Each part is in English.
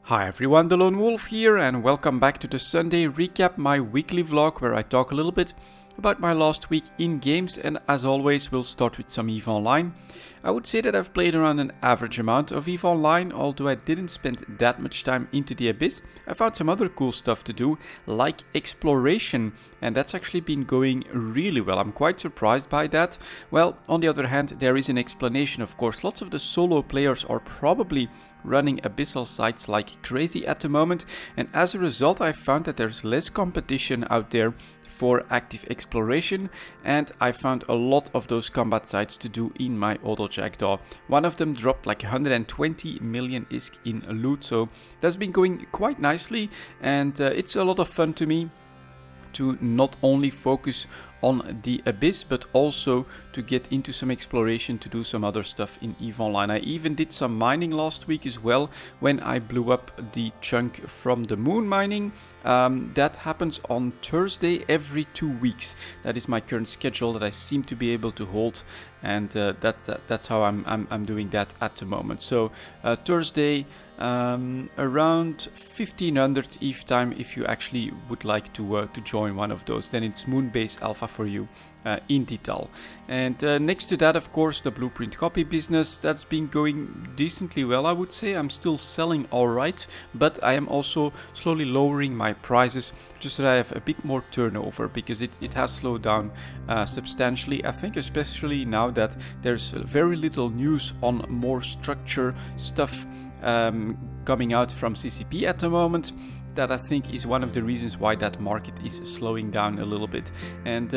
Hi everyone, delonewolf here and welcome back to the Sunday recap, my weekly vlog where I talk a little bit about my last week in games, and as always we'll start with some EVE Online. I would say that I've played around an average amount of EVE Online, although I didn't spend that much time into the Abyss. I found some other cool stuff to do, like exploration, and that's actually been going really well. I'm quite surprised by that. Well, on the other hand, there is an explanation, of course. Lots of the solo players are probably running abyssal sites like crazy at the moment, and as a result I found that there's less competition out there for active exploration, and I found a lot of those combat sites to do in my auto jackdaw. One of them dropped like 120 million ISK in loot, so that's been going quite nicely, and it's a lot of fun to me to not only focus on the Abyss, but also to get into some exploration, to do some other stuff in EVE Online. I even did some mining last week as well, when I blew up the chunk from the moon mining. That happens on Thursday every 2 weeks. That is my current schedule that I seem to be able to hold, and that's how I'm doing that at the moment. So Thursday around 1500 EVE time, if you actually would like to join one of those, then it's moon base alpha for you in detail. And next to that, of course, the blueprint copy business, that's been going decently well, I would say. I'm still selling alright, but I am also slowly lowering my prices just so that I have a bit more turnover, because it has slowed down substantially. I think especially now that there's very little news on more structure stuff coming out from CCP at the moment. That I think is one of the reasons why that market is slowing down a little bit. And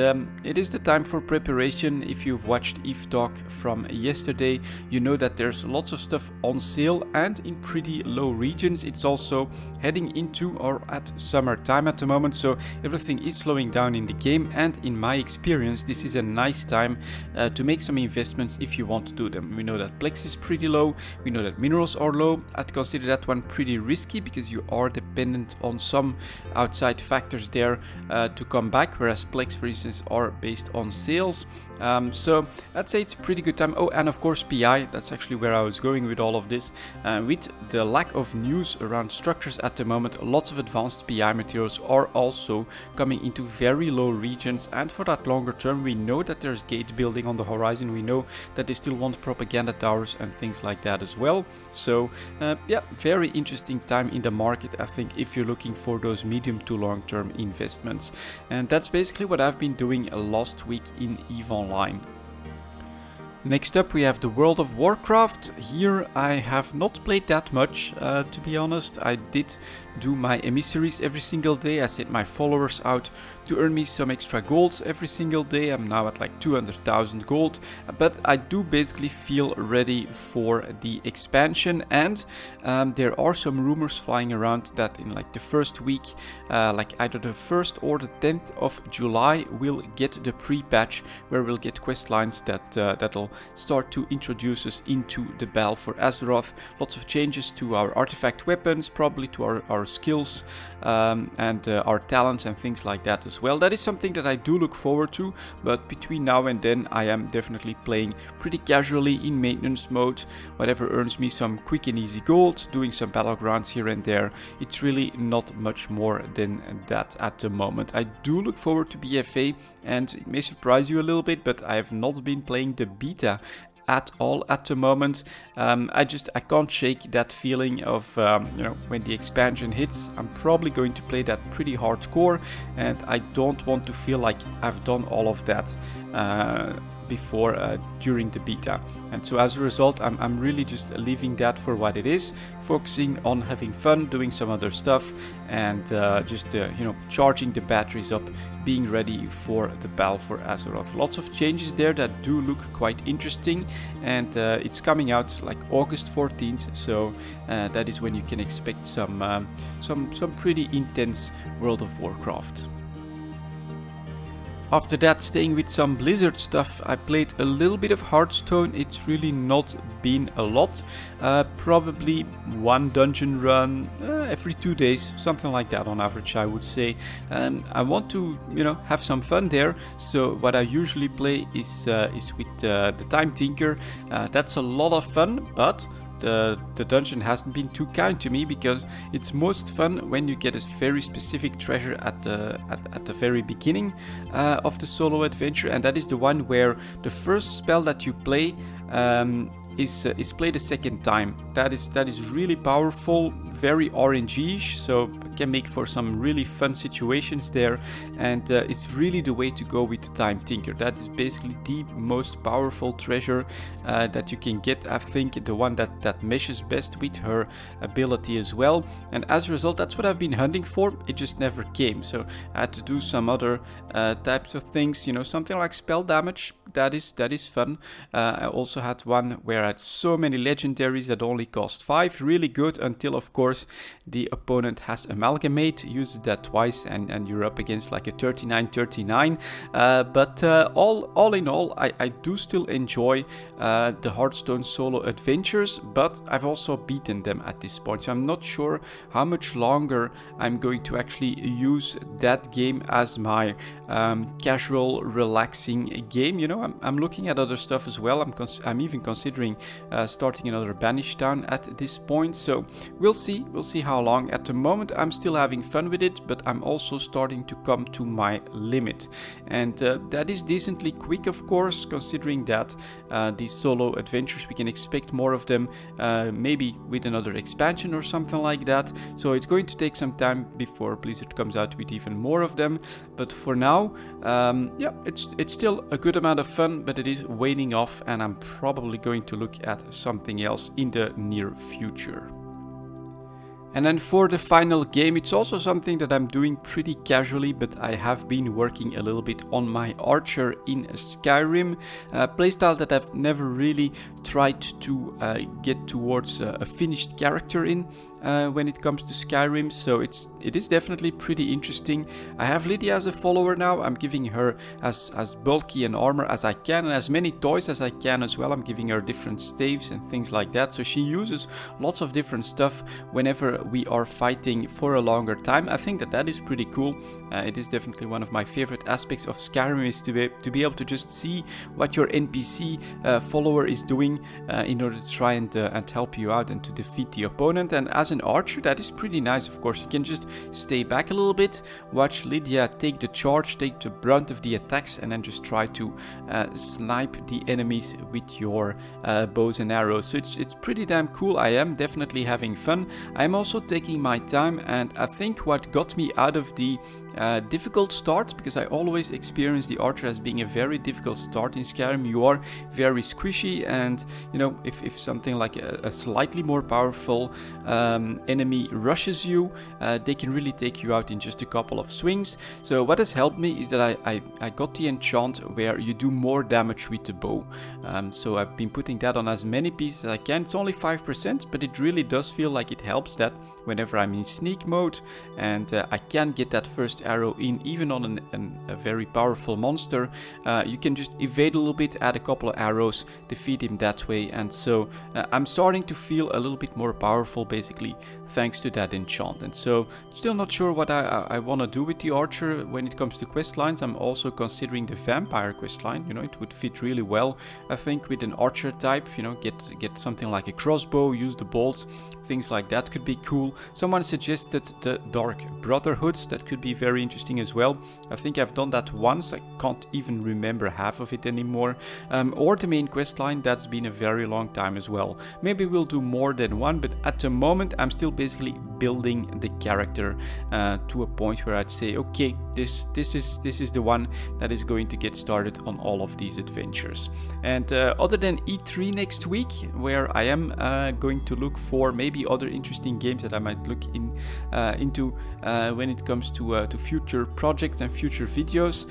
it is the time for preparation. If you've watched EVE Talk from yesterday, you know that there's lots of stuff on sale and in pretty low regions. It's also heading into or at summertime at the moment, so everything is slowing down in the game, and in my experience this is a nice time to make some investments if you want to do them. We know that Plex is pretty low, we know that minerals are low. I'd consider that one pretty risky because you are dependent on some outside factors there to come back, whereas Plex, for instance, are based on sales. So I'd say it's a pretty good time. Oh, and of course PI, that's actually where I was going with all of this. With the lack of news around structures at the moment, lots of advanced PI materials are also coming into very low regions, and for that longer term we know that there's gate building on the horizon. We know that they still want propaganda towers and things like that as well. So yeah, very interesting time in the market, I think, if you're looking for those medium to long term investments. And that's basically what I've been doing last week in EVE Online. Next up we have the World of Warcraft. Here I have not played that much, to be honest. I did do my emissaries every single day. I sent my followers out to earn me some extra golds every single day. I'm now at like 200,000 gold, but I do basically feel ready for the expansion, and there are some rumors flying around that in like the first week, like either the 1st or the 10th of July, we'll get the pre-patch where we'll get quest lines that'll start to introduce us into the battle for Azeroth. Lots of changes to our artifact weapons, probably to our skills and our talents and things like that as well. That is something that I do look forward to, but between now and then I am definitely playing pretty casually in maintenance mode, whatever earns me some quick and easy gold, doing some battlegrounds here and there. It's really not much more than that at the moment. I do look forward to BFA, and it may surprise you a little bit, but I have not been playing the beta at all at the moment. I can't shake that feeling of you know, when the expansion hits, I'm probably going to play that pretty hardcore, and I don't want to feel like I've done all of that before during the beta. And so as a result, I'm really just leaving that for what it is, focusing on having fun, doing some other stuff, and just you know, charging the batteries up, being ready for the battle for Azeroth. Lots of changes there that do look quite interesting, and it's coming out like August 14th, so that is when you can expect some pretty intense World of Warcraft. After that, staying with some Blizzard stuff, I played a little bit of Hearthstone. It's really not been a lot. Probably one dungeon run every 2 days, something like that on average, I would say. I want to, you know, have some fun there. So what I usually play is with the Time Tinker. That's a lot of fun, but the dungeon hasn't been too kind to me, because it's most fun when you get a very specific treasure at the very beginning of the solo adventure, and that is the one where the first spell that you play is played a second time. That is really powerful, very RNG-ish, so can make for some really fun situations there, and it's really the way to go with the Time Tinker. That is basically the most powerful treasure that you can get. I think the one that meshes best with her ability as well, and as a result that's what I've been hunting for. It just never came, so I had to do some other types of things, you know, something like spell damage. That is fun. I also had one where I had so many legendaries that only cost 5, really good, until of course the opponent has Amalgamate, used that twice, and you're up against like a 39-39. But all in all, I do still enjoy the Hearthstone solo adventures, but I've also beaten them at this point, so I'm not sure how much longer I'm going to actually use that game as my casual, relaxing game. You know, I'm looking at other stuff as well. I'm even considering starting another Banish Town at this point, so we'll see how long. At the moment I'm still having fun with it, but I'm also starting to come to my limit, and that is decently quick, of course, considering that these solo adventures, we can expect more of them, maybe with another expansion or something like that, so it's going to take some time before Blizzard comes out with even more of them. But for now, yeah, it's still a good amount of fun, but it is waning off, and I'm probably going to look at something else in the near future. And then for the final game, it's also something that I'm doing pretty casually, but I have been working a little bit on my archer in Skyrim, a playstyle that I've never really tried to get towards a finished character in when it comes to Skyrim, so it is definitely pretty interesting. I have Lydia as a follower now. I'm giving her as bulky an armor as I can, and as many toys as I can as well. I'm giving her different staves and things like that, so she uses lots of different stuff whenever we are fighting for a longer time. I think that is pretty cool. It is definitely one of my favorite aspects of Skyrim, is to be able to just see what your NPC follower is doing in order to try and help you out and to defeat the opponent. And as an archer, that is pretty nice. Of course, you can just stay back a little bit, watch Lydia take the charge, take the brunt of the attacks, and then just try to snipe the enemies with your bows and arrows. So it's pretty damn cool. I am definitely having fun. I'm also taking my time, and I think what got me out of the difficult start, because I always experience the archer as being a very difficult start in Skyrim. You are very squishy, and you know, if something like a slightly more powerful enemy rushes you, they can really take you out in just a couple of swings. So what has helped me is that I got the enchant where you do more damage with the bow. So I've been putting that on as many pieces as I can. It's only 5%, but it really does feel like it helps that whenever I'm in sneak mode and I can get that first arrow in, even on a very powerful monster, you can just evade a little bit, add a couple of arrows, defeat him that way. And so I'm starting to feel a little bit more powerful, basically, thanks to that enchant. And so still not sure what I want to do with the archer when it comes to quest lines. I'm also considering the vampire quest line. You know, it would fit really well, I think, with an archer type. You know, get something like a crossbow, use the bolts, things like that could be cool. Someone suggested the Dark Brotherhood. That could be very interesting as well. I think I've done that once. I can't even remember half of it anymore. Or the main quest line. That's been a very long time as well. Maybe we'll do more than one, but at the moment I'm still basically building the character to a point where I'd say, okay, this is the one that is going to get started on all of these adventures. And other than E3 next week, where I am going to look for maybe other interesting games that I might look into when it comes to future projects and future videos.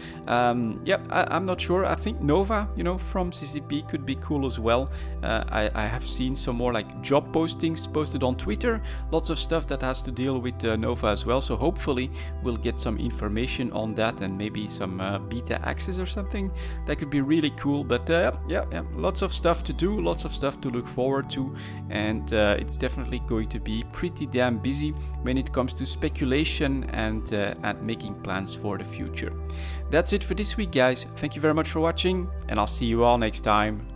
Yeah, I'm not sure. I think Nova, you know, from CCP could be cool as well. I have seen some more like job postings posted on Twitter. Lots of stuff that has to deal with Nova as well. So hopefully we'll get some information on that and maybe some beta access or something. That could be really cool. But yeah, lots of stuff to do, lots of stuff to look forward to, and it's definitely going to be pretty damn busy when it comes to speculation and making plans for the future. That's it for this week, guys. Thank you very much for watching, and I'll see you all next time.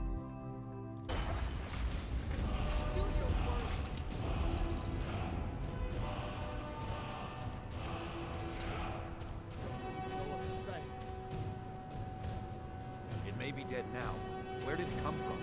may be dead now. Where did it come from?